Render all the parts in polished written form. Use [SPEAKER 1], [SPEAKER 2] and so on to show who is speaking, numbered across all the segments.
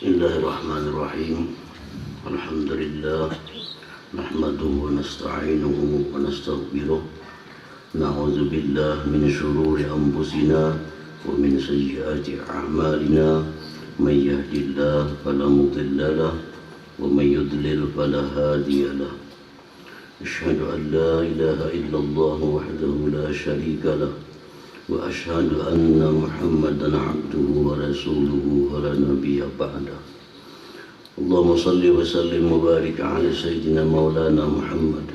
[SPEAKER 1] Bismillahirrahmanirrahim. Alhamdulillah. Nahmaduhu wa nasta'inuhu wa nastaghfiruh. Na'udzu billahi min shururi anfusina wa min sayyiati a'malina. May yahdihillahu fala mudilla lahu wa may yudlil fala hadiya lahu. Asyhadu an la ilaha illallah wahdahu la syarika lahu wa asyhadu anna Muhammadan abduhu wa rasuluhu wa la nabiyya ba'da. Allahumma salli wa sallim wa barik ala sayyidina maulana Muhammad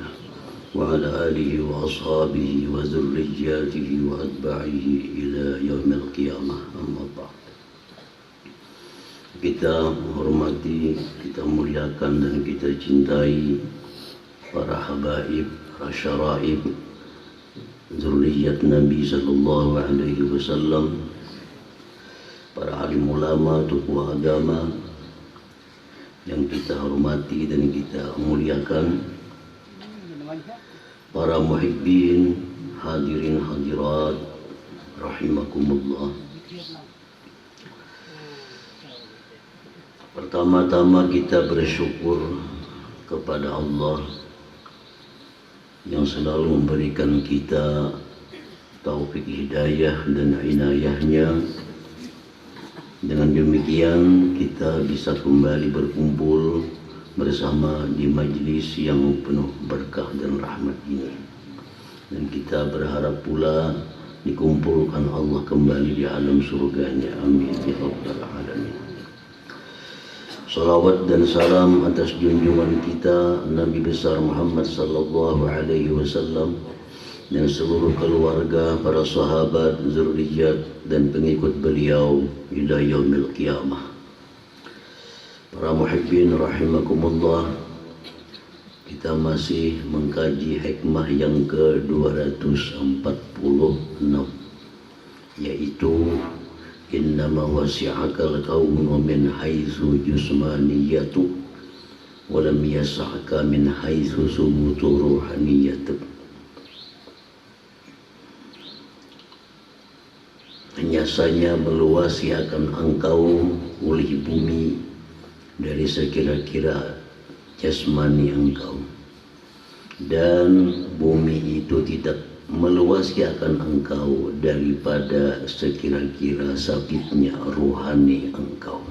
[SPEAKER 1] wa ala alihi wa ashabihi wa dhurriyyatihi wa atba'ihi ila yaumil qiyamah. Amma ba'd. Kita hormati, kita muliakan dan kita cintai para habaib, para syaraib, zurriyat Nabi sallallahu alaihi wasallam, para alim ulama, tokoh agama yang kita hormati dan kita muliakan, para muhibbin, hadirin hadirat rahimakumullah. Pertama-tama kita bersyukur kepada Allah yang selalu memberikan kita taufik hidayah dan inayahnya. Dengan demikian kita bisa kembali berkumpul bersama di majlis yang penuh berkah dan rahmat ini. Dan kita berharap pula dikumpulkan Allah kembali di alam surganya. Amin ya rabbal alamin. Salawat dan salam atas junjungan kita Nabi besar Muhammad sallallahu alaihi wasallam dan seluruh keluarga, para sahabat, zurriyat dan pengikut beliau ila yaumil qiyamah. Para muhibbin rahimakumullah, kita masih mengkaji hikmah yang ke-246, yaitu innama wasi'akal qawmu min haitsu jusmaniyatu wa lam yas'aka min haitsu subutu ruhaniyatu. Nyasanya meluasi akan engkau oleh bumi dari sekira-kira jasmani engkau, dan bumi itu tidak meluasi akan engkau daripada sekira-kira sakitnya rohani engkau.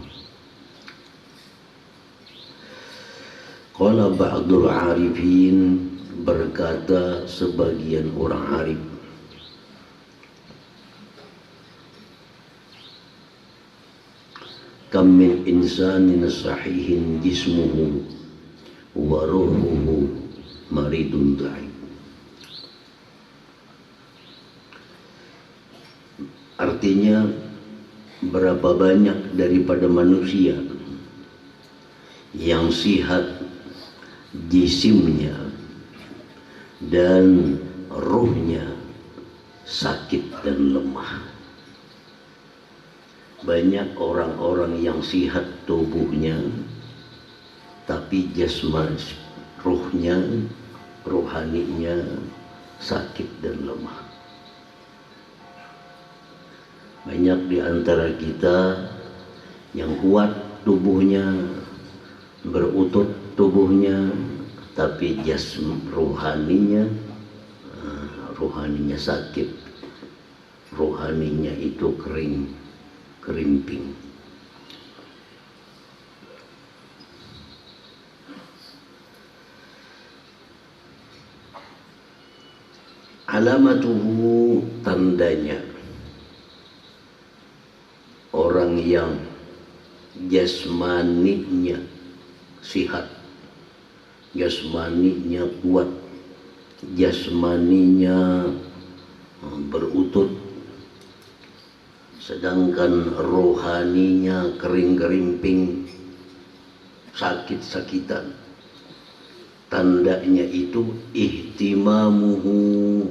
[SPEAKER 1] Qala ba'dul arifin, berkata sebagian orang arif, kam min insanin sahihin jismuhu wa ruhuhu maridun dha'if. Artinya, berapa banyak daripada manusia yang sihat jisimnya dan ruhnya sakit dan lemah. Banyak orang-orang yang sihat tubuhnya, tapi jasmani, ruhnya, rohaninya sakit dan lemah. Banyak di antara kita yang kuat tubuhnya, berotot tubuhnya, tapi rohaninya sakit, rohaninya itu kerimping. Alamatuhu, tandanya orang yang jasmaninya sihat, jasmaninya kuat, jasmaninya berutuh, sedangkan rohaninya kering-kerimping, sakit-sakitan. Tandanya itu ihtimamuhu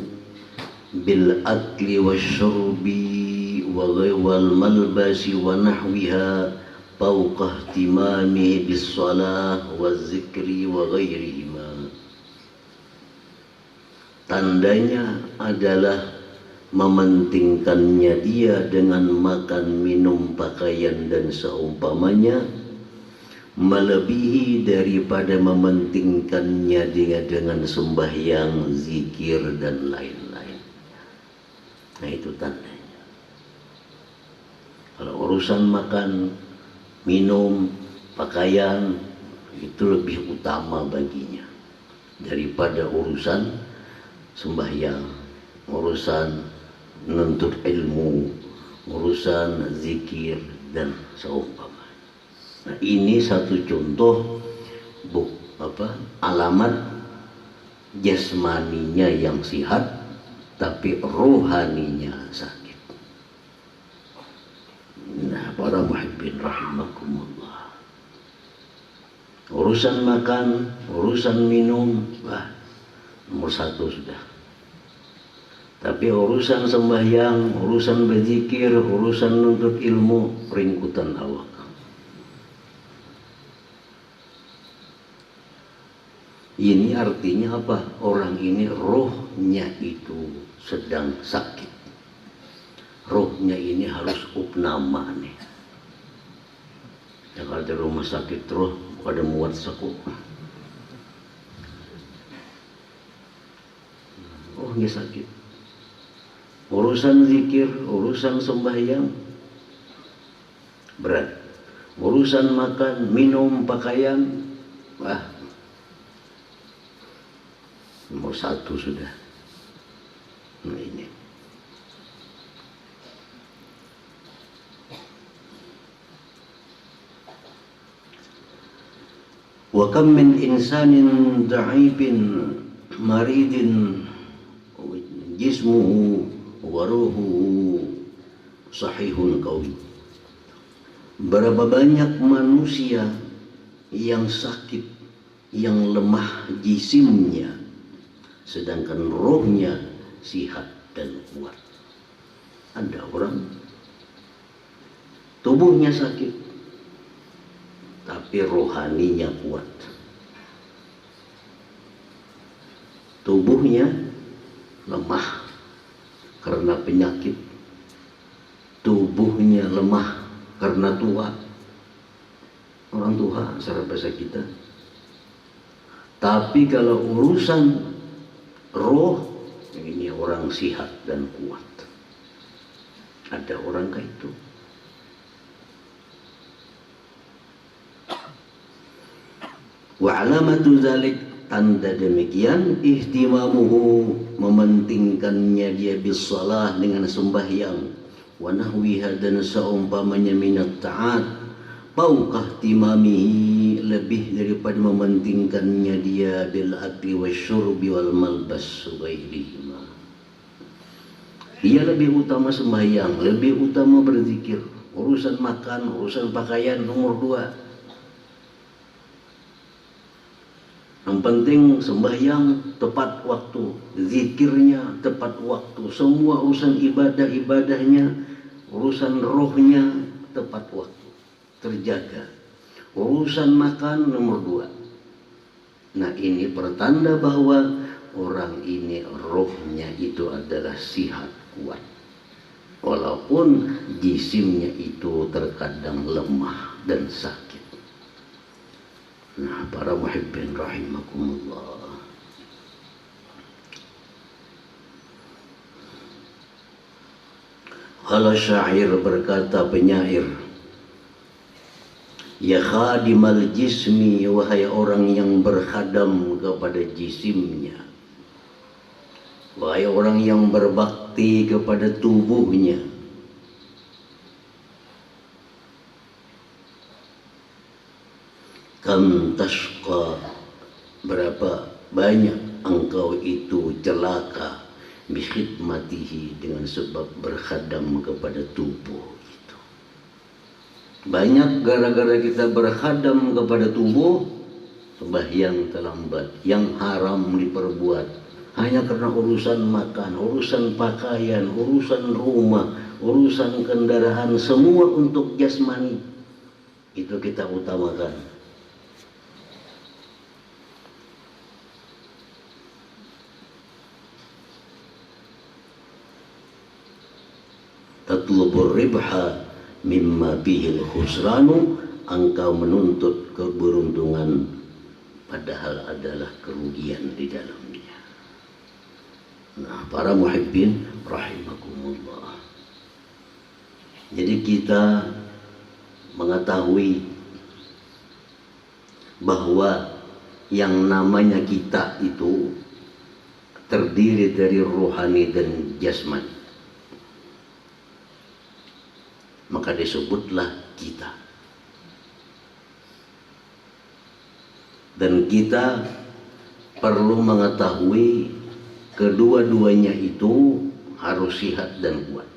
[SPEAKER 1] bil akli wasyurbi wal malbasi wa nahwiha fawqa ihtimami bis salah wa zikri wa ghairihima. Tandanya adalah mementingkannya dia dengan makan, minum, pakaian dan seumpamanya, melebihi daripada mementingkannya dengan sembahyang, zikir dan lain-lain. Nah itu tandanya. Kalau urusan makan, minum, pakaian itu lebih utama baginya daripada urusan sembahyang, urusan menuntut ilmu, urusan zikir dan seumpama. Nah ini satu contoh alamat jasmaninya yang sihat tapi rohaninya sakit. Nah para muhibbin rahimakumullah, urusan makan, urusan minum, nomor satu sudah. Tapi urusan sembahyang, urusan berzikir, urusan nuntut ilmu, ringkutan awak. Ini artinya apa? Orang ini rohnya itu sedang sakit. Rohnya ini harus upnama nih. Yang ada rumah sakit roh, ada muat sakit. Rohnya sakit. Urusan zikir, urusan sembahyang berat. Urusan makan, minum, pakaian, nomor satu sudah. Nah ini. Wa kam min insanin da'ifin maridin jismuhu wa ruhuhu sahihun qawi. Berapa banyak manusia yang sakit, yang lemah jisimnya, sedangkan rohnya sihat dan kuat. Ada orang tubuhnya sakit tapi rohaninya kuat. Tubuhnya lemah karena penyakit, tubuhnya lemah karena tua. Orang tua secara bahasa kita. Tapi kalau urusan roh, ini orang sihat dan kuat. Ada orang kayak itu. Wa alamatu zalik, tanda demikian, ihtimamuhu, mementingkannya dia bisalah dengan sembahyang, wa nahwiha dan seumpamanya minat ta'at, paukah timamihi, lebih daripada mementingkannya dia bil akli wasyurbi wal malbas ghairihima. Dia lebih utama sembahyang, lebih utama berzikir. Urusan makan, urusan pakaian nomor dua. Yang penting sembahyang tepat waktu, zikirnya tepat waktu, semua urusan ibadah-ibadahnya, urusan rohnya tepat waktu, terjaga. Urusan makan nomor dua. Nah ini pertanda bahwa orang ini rohnya itu adalah sihat kuat, walaupun jisimnya itu terkadang lemah dan sakit. Nah para muhibbin rahimakumullah, kalau syair berkata penyair, ya khadimal jismi, wahai orang yang berkhadam kepada jisimnya, wahai orang yang berbakti kepada tubuhnya, kam tashqa, berapa banyak engkau itu celaka, bikhidmatihi, dengan sebab berkhadam kepada tubuh itu. Banyak gara-gara kita berkhadam kepada tubuh, sembahyang terlambat, yang haram diperbuat hanya karena urusan makan, urusan pakaian, urusan rumah, urusan kendaraan, semua untuk jasmani itu kita utamakan. Tatlubur ribha mimma bihil khusranu engkau menuntut keberuntungan, padahal adalah kerugian di dalamnya. Nah, para muhibbin rahimakumullah. Jadi kita mengetahui bahwa yang namanya kita itu terdiri dari rohani dan jasmani. Maka disebutlah kita. Dan kita perlu mengetahui kedua-duanya itu harus sehat dan kuat.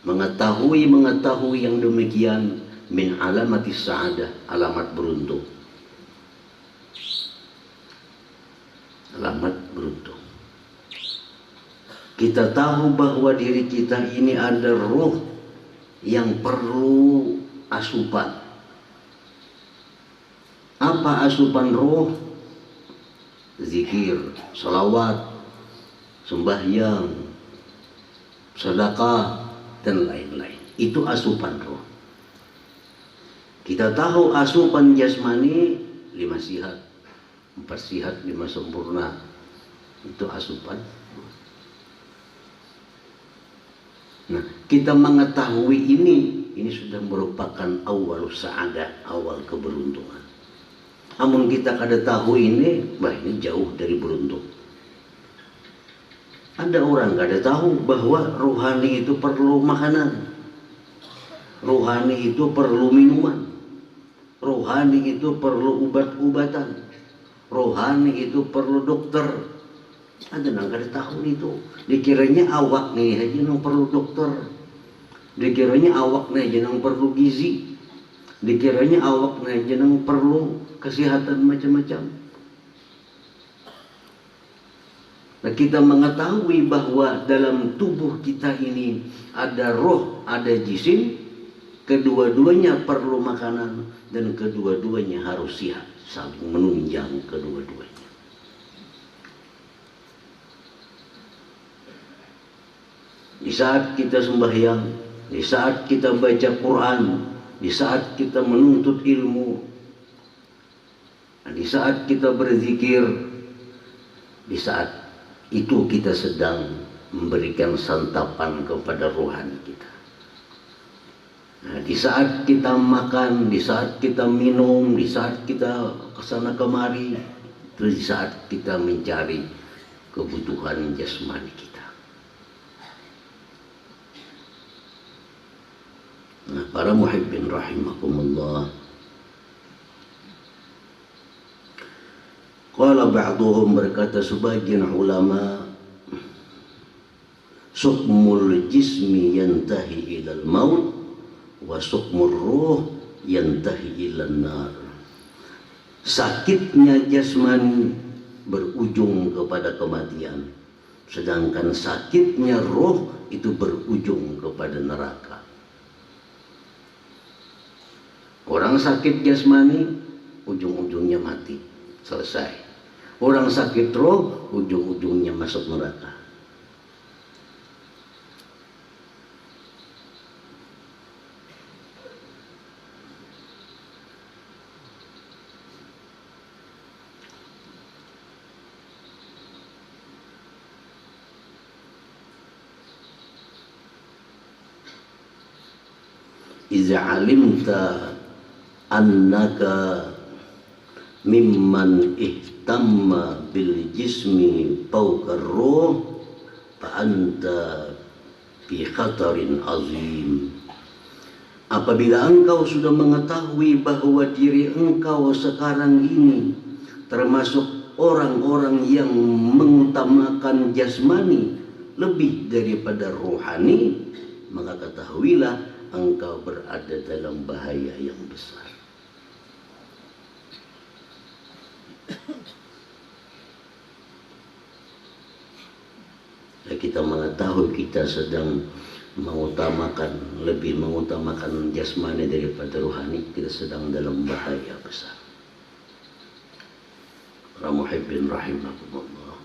[SPEAKER 1] Mengetahui yang demikian min alamatis sa'adah, alamat beruntung. Alamat beruntung. Kita tahu bahwa diri kita ini ada roh yang perlu asupan. Apa asupan roh? Zikir, salawat, sembahyang, sedekah, dan lain-lain. Itu asupan roh. Kita tahu asupan jasmani 5 sihat, 4 sihat, 5 sempurna. Itu asupan. Nah, kita mengetahui ini sudah merupakan awal sa'adah, awal keberuntungan. Namun kita kada tahu ini jauh dari beruntung. Ada orang kada tahu bahwa rohani itu perlu makanan, rohani itu perlu minuman, rohani itu perlu ubat-ubatan, rohani itu perlu dokter. Ada orang kada tahu itu. Dikiranya awak nih aja yang perlu dokter, dikiranya awak nih aja yang perlu gizi, dikiranya awak nih aja yang perlu kesehatan macam-macam. Nah, kita mengetahui bahwa dalam tubuh kita ini ada roh, ada jisim, kedua-duanya perlu makanan dan kedua-duanya harus sehat, saling menunjang kedua-duanya. Di saat kita sembahyang, di saat kita baca Quran, di saat kita menuntut ilmu, di saat kita berzikir, di saat itu kita sedang memberikan santapan kepada rohani kita. Nah, di saat kita makan, di saat kita minum, di saat kita kesana kemari, terus di saat kita mencari kebutuhan jasmani kita. Nah, para muhibbin rahimakumullah. Qala ba'duhum, berkata sebagian ulama, sukmul jismi yantahi ilal maut wa sukmur ruh yantahi ilal nar. Sakitnya jasmani berujung kepada kematian, sedangkan sakitnya roh itu berujung kepada neraka. Orang sakit jasmani ujung-ujungnya mati, selesai. Orang sakit roh ujung-ujungnya masuk neraka. Iza alimta annaka mimman ihtamma bil jismi fawqa ruh fa anta fi khatarin azim. Apabila engkau sudah mengetahui bahwa diri engkau sekarang ini termasuk orang-orang yang mengutamakan jasmani lebih daripada rohani, maka ketahuilah engkau berada dalam bahaya yang besar. Kita mengetahui kita sedang lebih mengutamakan jasmani daripada rohani, kita sedang dalam bahaya besar. Para muhibbin rahimakumullah.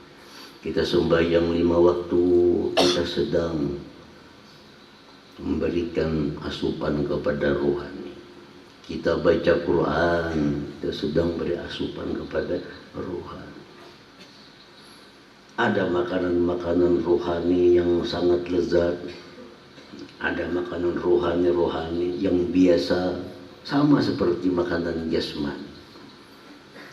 [SPEAKER 1] Kita sembahyang 5 waktu, kita kita sedang memberikan asupan kepada rohani. Kita baca Quran, kita sedang beri asupan kepada rohani. Ada makanan-makanan rohani yang sangat lezat, ada makanan rohani yang biasa, sama seperti makanan jasmani.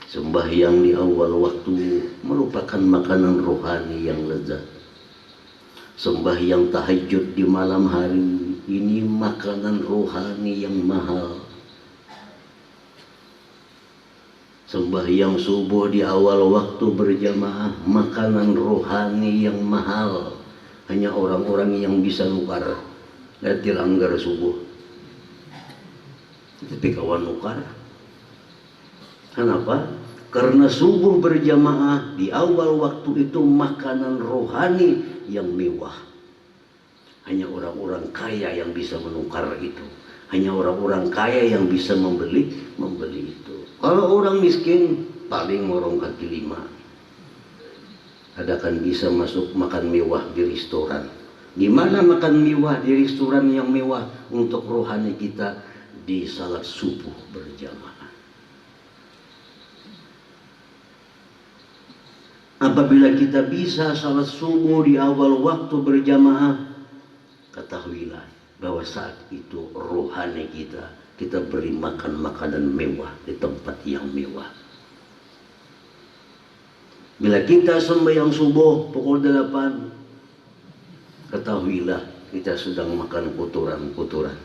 [SPEAKER 1] Sembahyang di awal waktu merupakan makanan rohani yang lezat. Sembahyang tahajud di malam hari ini makanan rohani yang mahal. Sembahyang subuh di awal waktu berjamaah makanan rohani yang mahal. Hanya orang-orang yang bisa nukar. Lihat dilanggar subuh. Tapi kawan nukar. Kenapa? Karena subuh berjamaah di awal waktu itu makanan rohani yang mewah. Hanya orang-orang kaya yang bisa menukar itu. Hanya orang-orang kaya yang bisa membeli itu. Kalau orang miskin paling ngorong kaki lima. Adakan bisa masuk makan mewah di restoran. Di mana makan mewah di restoran yang mewah untuk rohani kita? Di salat subuh berjamaah. Apabila kita bisa salat subuh di awal waktu berjamaah, ketahuilah bahwa saat itu rohani kita beri makan makanan mewah di tempat yang mewah. Bila kita sembahyang subuh pukul 8, ketahuilah kita sedang makan kotoran-kotoran.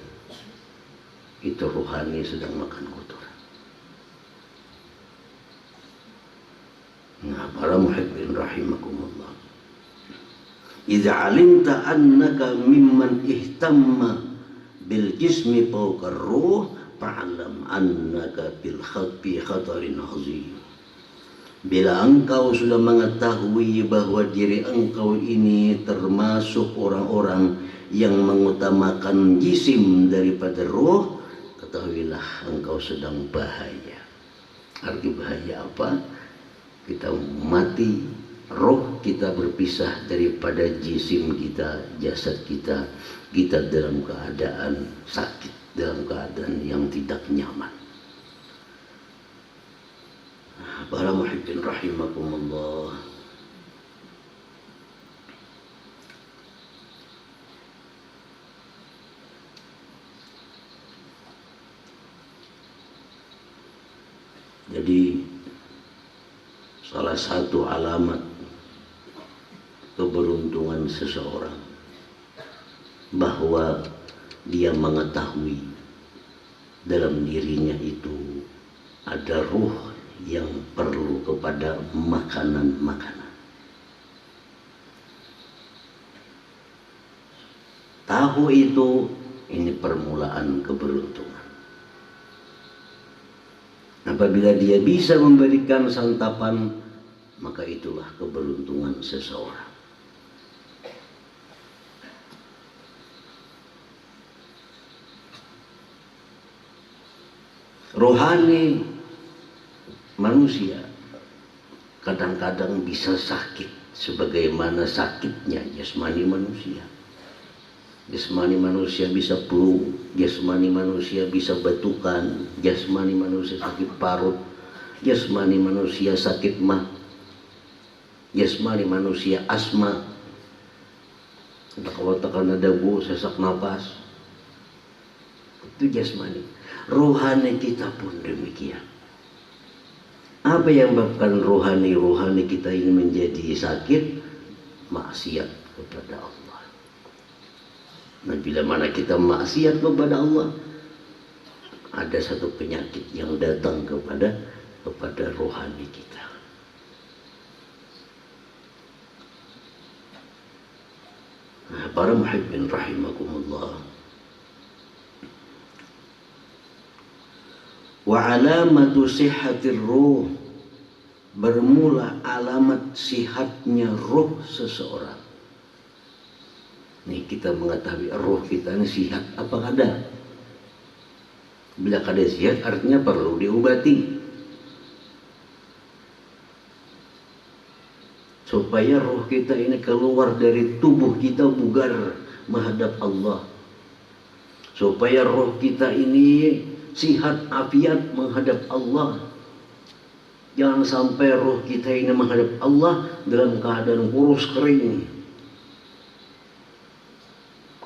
[SPEAKER 1] Itu rohani sedang makan kotoran. Nah, para muhibbin rahimakumullah. Idza alimta annaka mimman ihtamma bil jismi fawqa ruh fa'lam annaka bil khatbi khatarin azim. Bila engkau sudah mengetahui bahwa diri engkau ini termasuk orang-orang yang mengutamakan jisim daripada ruh, ketahuilah engkau sedang bahaya. Arti bahaya apa? Kita mati, roh kita berpisah daripada jisim kita, jasad kita. Kita dalam keadaan sakit, dalam keadaan yang tidak nyaman. Para muhibbin rahimakumullah. Jadi salah satu alamat keberuntungan seseorang bahwa dia mengetahui dalam dirinya itu ada ruh yang perlu kepada makanan-makanan. Tahu itu, ini permulaan keberuntungan. Apabila dia bisa memberikan santapan, maka itulah keberuntungan seseorang. Rohani manusia kadang-kadang bisa sakit sebagaimana sakitnya jasmani manusia. Jasmani manusia bisa flu, jasmani manusia bisa batukan, jasmani manusia sakit parut, jasmani manusia sakit mah, jasmani manusia asma. Kalau tekanan debu, sesak napas, itu jasmani. Rohani kita pun demikian. Apa yang menyebabkan rohani kita ini menjadi sakit? Maksiat kepada Allah. Nah, bila mana kita maksiat kepada Allah, ada satu penyakit yang datang kepada rohani kita. Nah, para muhibbin rahimakumullah. Wa alamatu sihhatir ruh, bermula alamat sihatnya ruh seseorang. Nih kita mengetahui roh kita ini sihat apa kada. Bila kada sihat artinya perlu diobati. supaya roh kita ini keluar dari tubuh kita bugar menghadap Allah, supaya roh kita ini sihat afiat menghadap Allah. Jangan sampai roh kita ini menghadap Allah dalam keadaan kurus kering.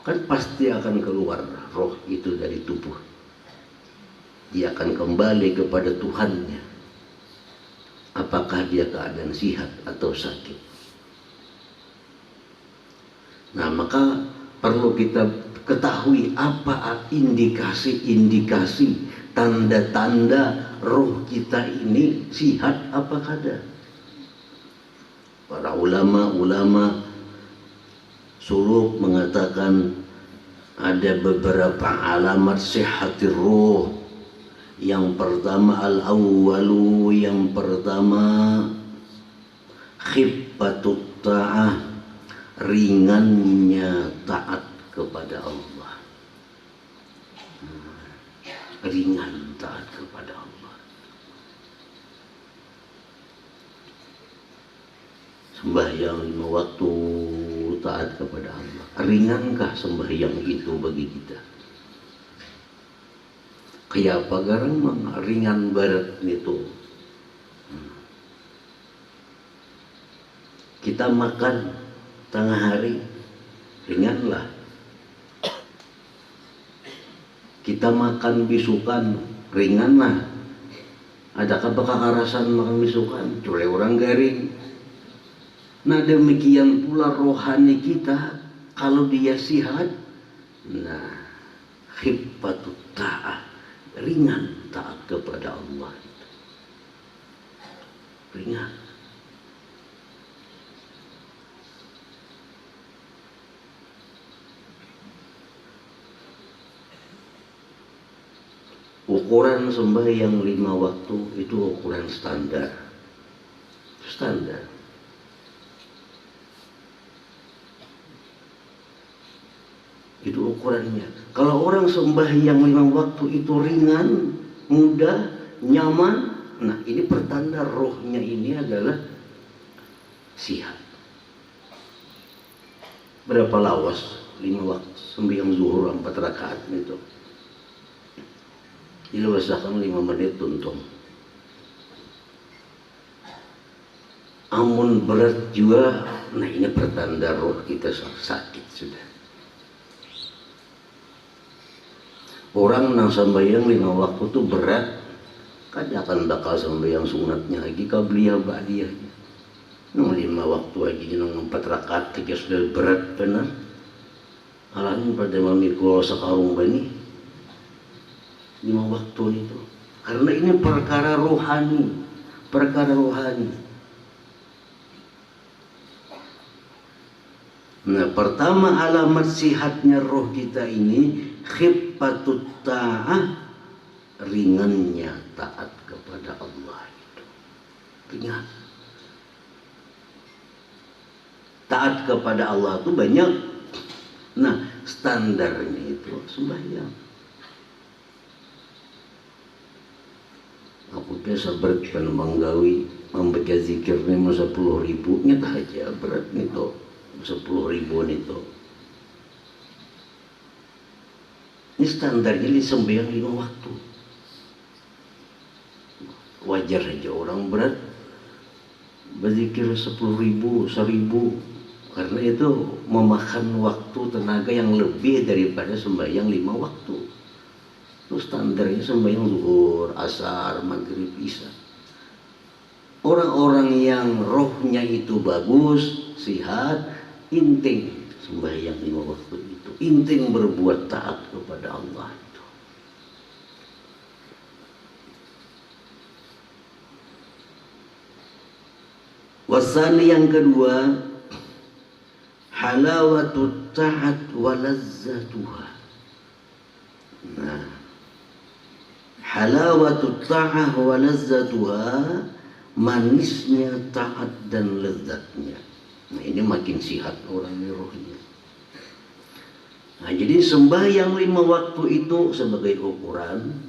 [SPEAKER 1] Kan pasti akan keluar roh itu dari tubuh. Dia akan kembali kepada Tuhannya. Apakah dia keadaan sihat atau sakit. Nah, maka perlu kita ketahui apa indikasi-indikasi, tanda-tanda roh kita ini sihat apa kada. Para ulama suluk mengatakan ada beberapa alamat sihatir ruh. Yang pertama al-awwalu, yang pertama khiffatut ta'ah, ringannya taat kepada Allah. Ringan taat kepada Allah. Sembahyang 5 waktu taat kepada Allah. Ringankah sembahyang itu bagi kita? Kayak apa garang ringan barat itu. Kita makan tengah hari ringanlah. Kita makan bisukan ringanlah. Adakah kekerasan makan bisukan? Cule orang garing. Nah, demikian pula rohani kita kalau dia sihat, nah khiffatut ta'ah, ringan taat kepada Allah. Ringan. Ukuran sembahyang 5 waktu itu ukuran standar. Standar. Itu ukurannya. Kalau orang sembahyang 5 waktu itu ringan, mudah, nyaman, nah ini pertanda rohnya ini adalah sihat. Berapa lawas 5 waktu sembahyang zuhur 4 rakaat itu? Diluasakan 5 menit tuntung. Amun berat juga, nah ini pertanda roh kita sakit sudah. Orang nang sembahyang 5 waktu itu berat, kada akan bakal sembahyang sunatnya lagi qabliyah ba'diyah. Nang 5 waktu lagi nang 4 rakaat tiga sudah berat benar. Alain pada mamikul sakarung bani 5 waktu itu. Karena ini perkara rohani, perkara rohani. Nah, pertama alamat sihatnya roh kita ini khiffatut ta'ah, ringannya taat kepada Allah itu. Ringan. Taat kepada Allah itu banyak. Nah, standarnya itu sembahyang. Aku biasa berat kan menggawi membaca zikirnya 10.000 nyata aja berat itu 10.000 itu. Ini standarnya di sembahyang 5 waktu. Wajar aja orang berat berzikir 10.000, 1.000, karena itu memakan waktu tenaga yang lebih daripada sembahyang 5 waktu. Itu standarnya sembahyang zuhur, asar, maghrib, isya. Orang-orang yang rohnya itu bagus, sihat, inting sembahyang 5 waktu itu, inting berbuat taat kepada Allah itu. Wasani yang kedua, halawatut ta'at wa lazzatuha. Nah, halawatut ta'ah wa lazzatuha, manisnya taat dan lezatnya. Nah, ini makin sihat orang rohnya. Nah, jadi sembahyang 5 waktu itu sebagai ukuran,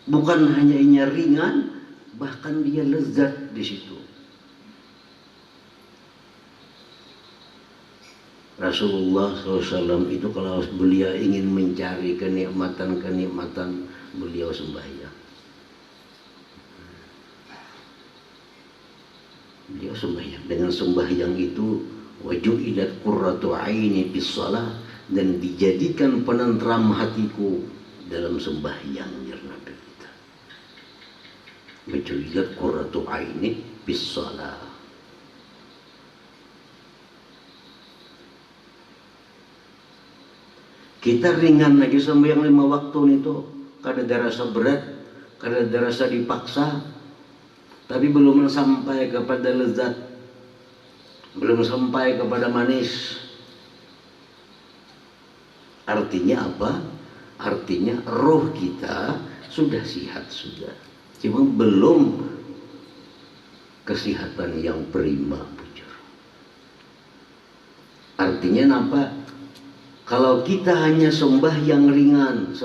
[SPEAKER 1] bukan hanya ini ringan, bahkan dia lezat di situ. Rasulullah SAW itu kalau beliau ingin mencari kenikmatan beliau sembahyang. Beliau sembahyang. Dengan sembahyang itu waju'ilat qurratu aini bis shalah, dan dijadikan penentram hatiku dalam sembahyang, Nabi kita. Waju'ilat qurratu aini bis shalah. Kita ringan lagi sembahyang 5 waktu itu, kada ada rasa berat, kada ada rasa dipaksa, tapi belum sampai kepada lezat, belum sampai kepada manis. Artinya apa? Artinya roh kita sudah sihat sudah, cuma belum kesehatan yang prima, bujur. Artinya apa? Kalau kita hanya sembahyang ringan,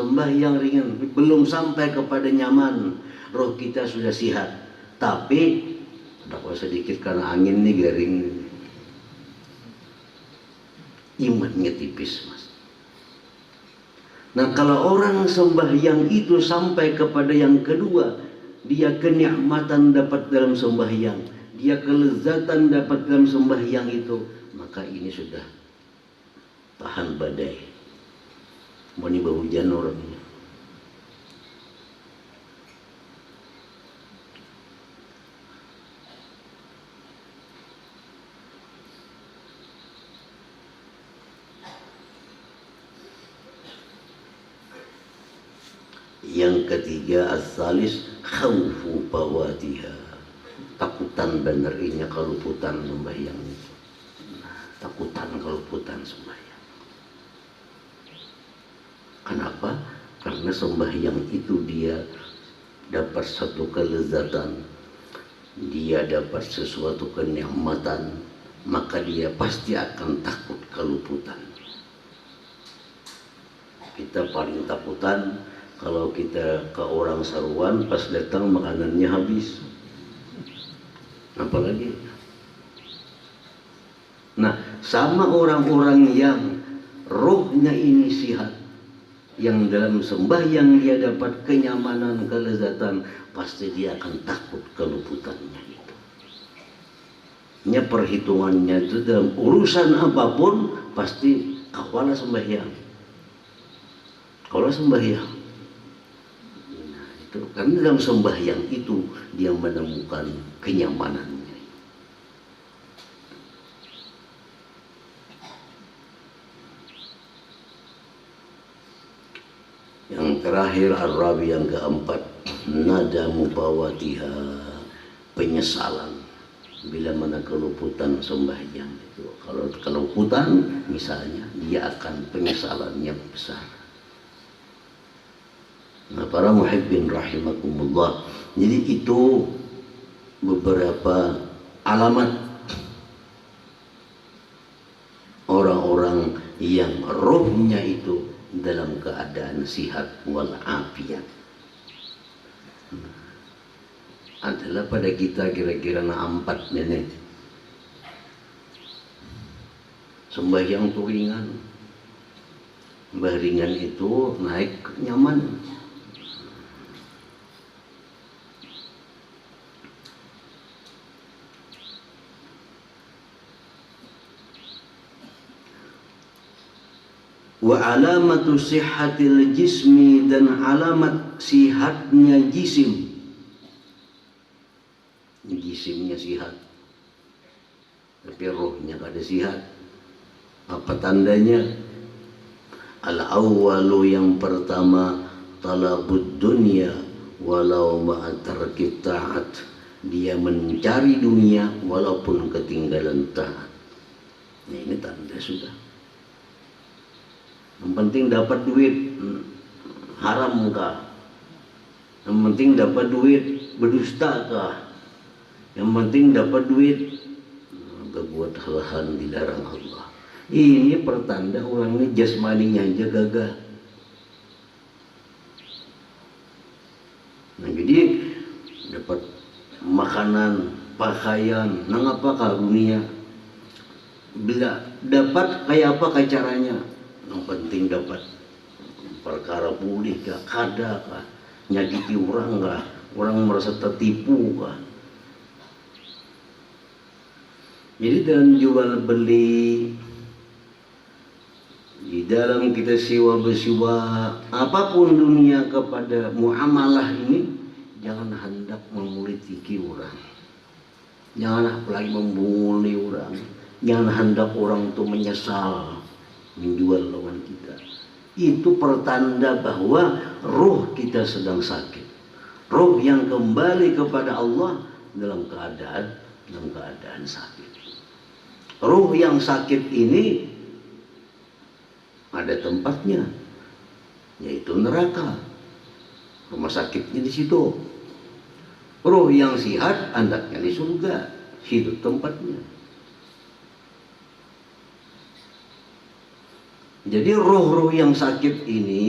[SPEAKER 1] belum sampai kepada nyaman, roh kita sudah sehat. Tapi dapat sedikit karena angin nih garing, imannya tipis, mas. Nah, kalau orang sembahyang itu sampai kepada yang kedua, dia kenikmatan dapat dalam sembahyang, dia kelezatan dapat dalam sembahyang itu, maka ini sudah tahan badai. Mau nih hujan orang ini. Yang ketiga, as-salis khawfu fawatiha. Takutan benerinya keluputan sembahyang itu. Takutan keluputan sembahyang. Kenapa? Karena sembahyang itu dia dapat satu kelezatan, dia dapat sesuatu kenikmatan, maka dia pasti akan takut keluputan. Kita paling takutan kalau kita ke orang saruan, pas datang makanannya habis. Apalagi? Nah, sama orang-orang yang rohnya ini sehat, yang dalam sembahyang dia dapat kenyamanan, kelezatan, pasti dia akan takut keluputannya itu. Nya perhitungannya itu dalam urusan apapun pasti kawala sembahyang. Kalau sembahyang, nah, itu karena dalam sembahyang itu dia menemukan kenyamanannya. Yang terakhir, ar-rabi yang keempat, nadamu fawatiha, penyesalan bila mana keluputan sembahyang itu. Kalau keluputan misalnya, dia akan penyesalan yang besar. Nah, para muhibbin rahimakumullah, jadi itu beberapa alamat orang-orang yang rohnya itu dalam keadaan sihat walafiat. Adalah pada kita kira-kira empat nenek. Sembahyang itu ringan, ringan itu naik nyaman. Wa alamatu sihhatil jismi, dan alamat sihatnya jisim. Jisimnya sihat, tapi rohnya kada sihat. Apa tandanya? Al-awwalu, yang pertama, talabud dunya walau ma'atarkib ta'at. Dia mencari dunia walaupun ketinggalan taat. Nah, ini tanda sudah. Yang penting dapat duit, haram kah? Yang penting dapat duit, berdusta kah? Yang penting dapat duit, berbuat hal-hal dilarang Allah. Ini pertanda orang ini jasmaninya aja gagah. Nah, jadi dapat makanan, pakaian, nang apa karunia? Bila dapat kayak apa kayak caranya, yang penting dapat perkara pulih kah, kada kah, nyakiti orang kah, orang merasa tertipu kah. Jadi dalam jual beli, di dalam kita sewa bersewa apapun dunia kepada muamalah ini, jangan hendak mempolitiki orang, jangan apalagi membuli orang, jangan hendak orang itu menyesal menjual lawan kita. Itu pertanda bahwa roh kita sedang sakit, roh yang kembali kepada Allah dalam keadaan sakit. Roh yang sakit ini ada tempatnya, yaitu neraka. Rumah sakitnya di situ. Roh yang sehat andaknya di surga, situ tempatnya. Jadi roh-roh yang sakit ini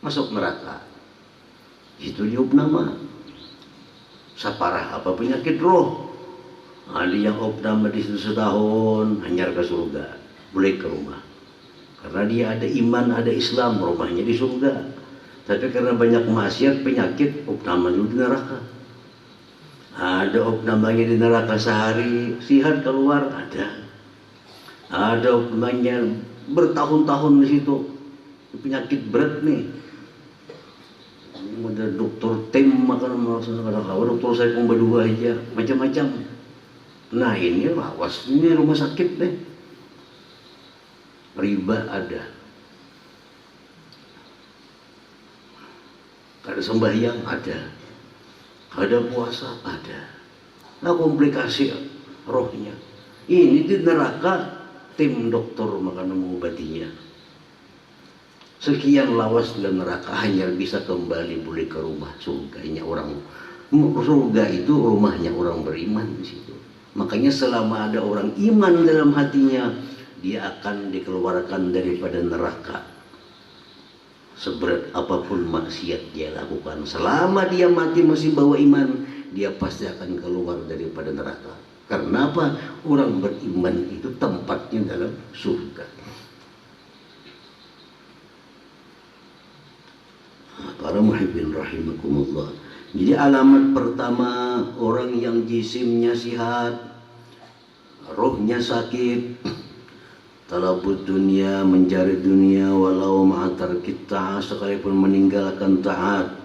[SPEAKER 1] masuk neraka. Itu diopnama. Saparah apa penyakit roh? Ada yang opnama di situ setahun, hanyar ke surga, boleh ke rumah. Karena dia ada iman, ada Islam, rumahnya di surga. Tapi karena banyak maksiat, penyakit, opnama dulu di neraka. Ada opnamanya di neraka sehari, sihat keluar, ada. Ada opnamanya bertahun-tahun di situ, penyakit berat nih. Ada dokter tim makan dokter saya pun berdua aja, macam-macam. Nah ini lawas, ini rumah sakit deh. Riba ada, kada sembahyang ada, kada puasa ada. Nah komplikasi rohnya. Ini di neraka tim dokter makan mengobatinya. Sekian lawas dalam neraka hanya bisa kembali boleh ke rumah surganya orang. Surga itu rumahnya orang beriman di situ. Makanya selama ada orang iman dalam hatinya, dia akan dikeluarkan daripada neraka. Seberat apapun maksiat dia lakukan, selama dia mati masih bawa iman, dia pasti akan keluar daripada neraka. Karena apa? Orang beriman itu tempatnya dalam surga. Para muhibbin rahimakumullah. Jadi alamat pertama orang yang jisimnya sehat, rohnya sakit, talabut dunia, mencari dunia walau ma'atar kita, sekalipun meninggalkan taat.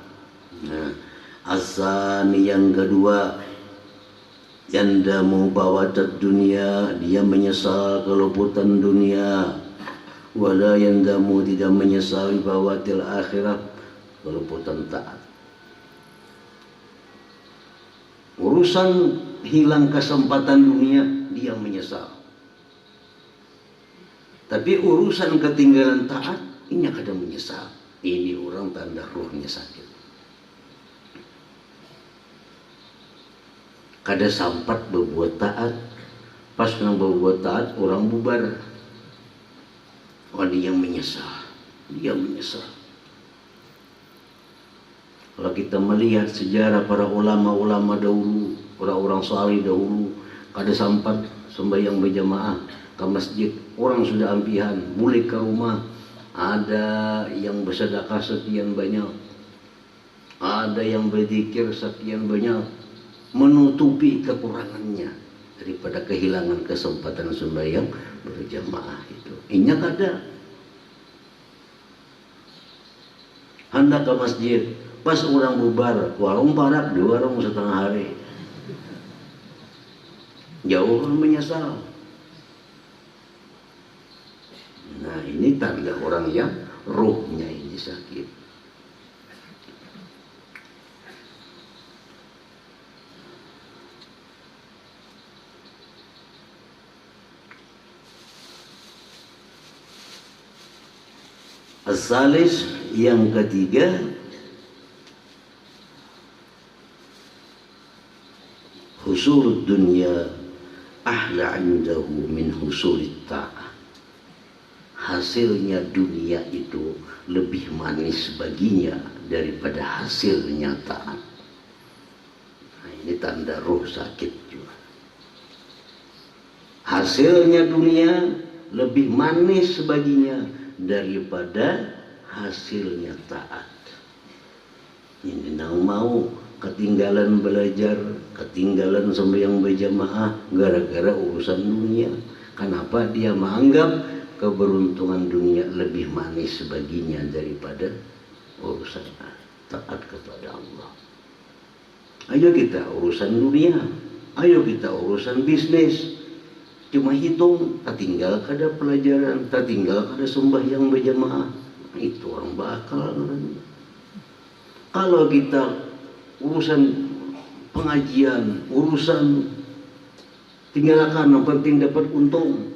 [SPEAKER 1] Nah, asani yang kedua, yandamu bawatat dunia, dia menyesal keluputan dunia. Wala yandamu, tidak menyesal bawatil akhirat, keluputan taat. Urusan hilang kesempatan dunia, dia menyesal. Tapi urusan ketinggalan taat, ini kadang menyesal. Ini orang tanda rohnya sakit. Kada sampat berbuat taat, pas nang berbuat taat orang bubar. Oh, dia yang menyesal, dia menyesal. Kalau kita melihat sejarah para ulama-ulama dahulu, orang-orang salih dahulu, kada sampat sembahyang berjamaah ke masjid, orang sudah ampihan, mulai ke rumah, ada yang bersedekah sekian banyak, ada yang berzikir sekian banyak, menutupi kekurangannya daripada kehilangan kesempatan sembahyang berjamaah itu. Ini kada hendak ke masjid, pas orang bubar, warung parak di warung setengah hari, jauh orang menyesal. Nah ini tanda orang yang rohnya ini sakit. As-salis yang ketiga, husul dunia ahla indahu min husulit ta'ah. Hasilnya dunia itu lebih manis baginya daripada hasilnya taat. Nah, ini tanda roh sakit juga. Hasilnya dunia lebih manis baginya daripada hasilnya taat. Ini nang mau ketinggalan belajar, ketinggalan sembahyang berjamaah gara-gara urusan dunia. Kenapa dia menganggap keberuntungan dunia lebih manis baginya daripada urusan taat kepada Allah? Ayo kita urusan dunia, ayo kita urusan bisnis, cuma hitung, tertinggal kada pelajaran, tertinggal kada sembahyang berjamaah, itu orang bakal. Kalau kita urusan pengajian, urusan tinggalkan yang penting dapat untung.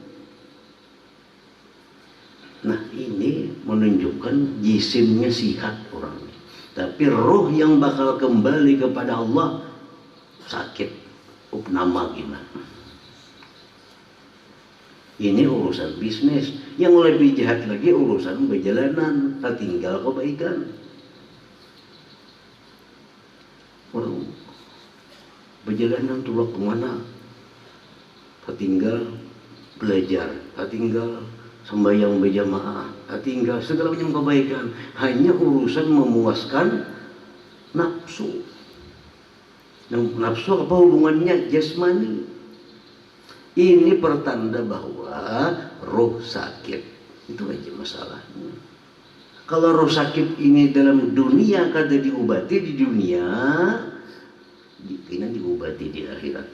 [SPEAKER 1] Nah, ini menunjukkan jisimnya sihat orang, tapi roh yang bakal kembali kepada Allah sakit, upnama gimana. Ini urusan bisnis. Yang lebih jahat lagi urusan perjalanan, tertinggal kebaikan. Orang perjalanan tulak kemana? Tertinggal belajar, tertinggal sembahyang berjamaah, tertinggal segala macam kebaikan. Hanya urusan memuaskan nafsu. Nafsu apa hubungannya? Jasmani. Ini pertanda bahwa roh sakit. Itu aja masalahnya. Kalau roh sakit ini dalam dunia kada diobati di dunia, kena diobati di akhirat.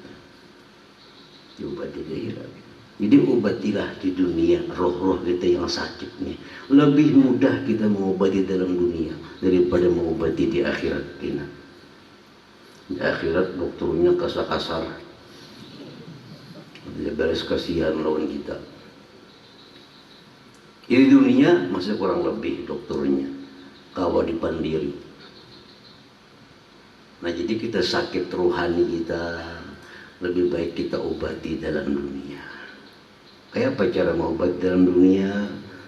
[SPEAKER 1] Diobati di akhirat. Jadi obatilah di dunia roh-roh kita yang sakit nih. Lebih mudah kita mengobati dalam dunia daripada mengobati di akhirat kena. Di akhirat dokternya kasar-kasar. Dia beres kasihan lawan kita. Di dunia masih kurang lebih dokternya kawa dipandiri. Nah, jadi kita sakit rohani kita lebih baik kita obati dalam dunia. Kayak apa cara mengobati dalam dunia?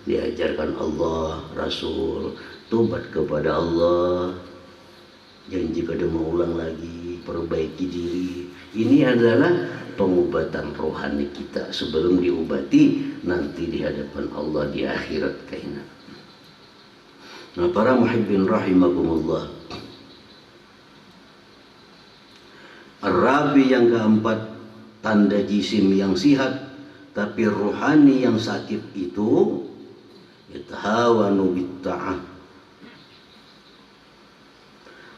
[SPEAKER 1] Diajarkan Allah, Rasul, tobat kepada Allah, janji kada mau ulang lagi, perbaiki diri. Ini adalah pengobatan rohani kita sebelum diobati nanti di hadapan Allah di akhirat kaina. Nah, para muhibbin rahimakumullah. Arabi yang keempat, tanda jisim yang sihat tapi rohani yang sakit itu yatahawanu bitta'ah,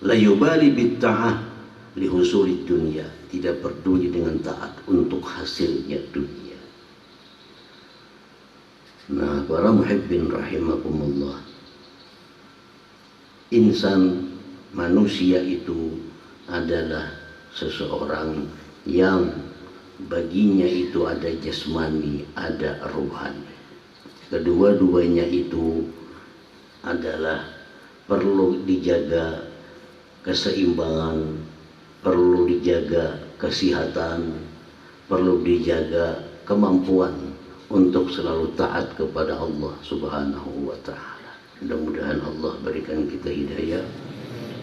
[SPEAKER 1] la yubali bitta'ah lihusuli dunia, tidak peduli dengan taat untuk hasilnya dunia. Nah, para muhibbin rahimakumullah, insan manusia itu adalah seseorang yang baginya itu ada jasmani, ada rohani. Kedua-duanya itu adalah perlu dijaga keseimbangan, perlu dijaga kesehatan, perlu dijaga kemampuan untuk selalu taat kepada Allah Subhanahu wa ta'ala. Mudah-mudahan Allah berikan kita hidayah,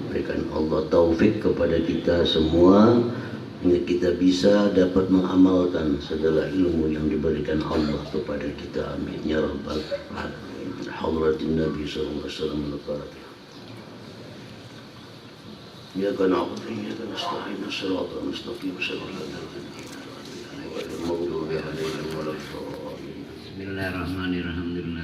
[SPEAKER 1] berikan Allah taufik kepada kita semua, hingga kita bisa dapat mengamalkan segala ilmu yang diberikan Allah kepada kita. Amin ya rabbal alamin. Hadratin Nabi sallallahu alaihi wasallam. إياك نعبد وإياك نستعين الصراط المستقيم صراط الذين أنعمت عليهم غير المغضوب عليهم ولا الضالين. بسم الله الرحمن الرحيم.